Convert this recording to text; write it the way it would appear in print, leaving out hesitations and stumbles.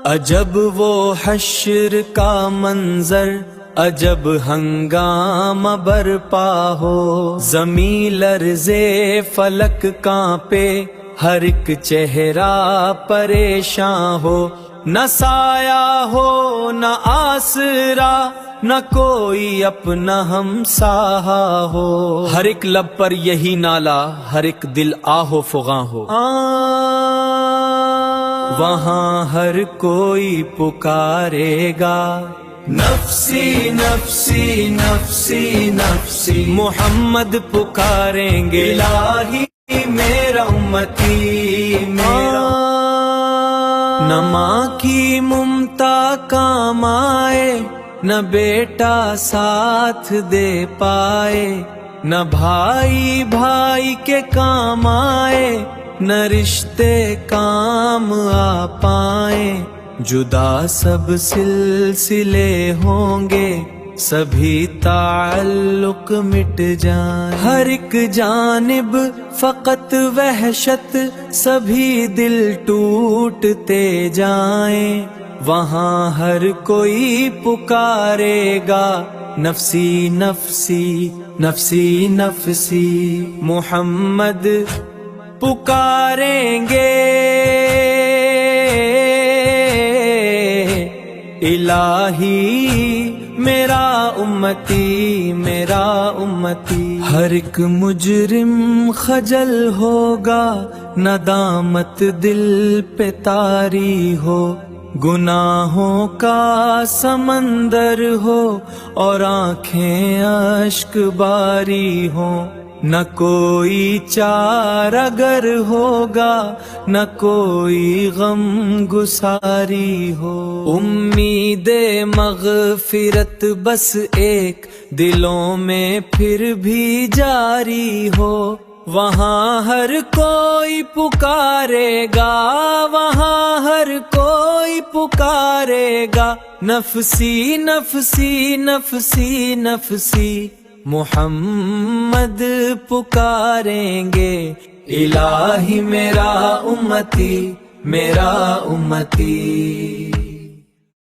عجب وہ حشر کا منظر، عجب ہنگامہ برپا ہو، زمین لرزے فلک کانپے، ہر ایک چہرہ پریشاں ہو، نہ سایہ ہو نہ آسرا، نہ کوئی اپنا ہمسایہ ہو، ہر ایک لب پر یہی نالا، ہر ایک دل آہو فغاں ہو، وہاں ہر کوئی پکارے گا نفسی نفسی نفسی نفسی، محمد پکاریں گے الہی میرا امتی میرا، نہ ماں کی ممتا کام آئے، نہ بیٹا ساتھ دے پائے، نہ بھائی بھائی کے کام آئے، نہ رشتے کام آ پائیں، جدا سب سلسلے ہوں گے، سبھی تعلق مٹ جائیں، ہر ایک جانب فقط وحشت، سبھی دل ٹوٹتے جائیں، وہاں ہر کوئی پکارے گا نفسی نفسی نفسی نفسی، محمد پکاریں گے الہی میرا امتی میرا امتی، ہر ایک مجرم خجل ہوگا، ندامت دل پہ طاری ہو، گناہوں کا سمندر ہو اور آنکھیں اشک باری ہوں، نہ کوئی چارگر ہوگا، نہ کوئی غم گساری ہو، امید مغفرت بس ایک دلوں میں پھر بھی جاری ہو، وہاں ہر کوئی پکارے گا، وہاں ہر کوئی پکارے گا نفسی نفسی نفسی نفسی، محمد پکاریں گے الہی میرا امتی میرا امتی۔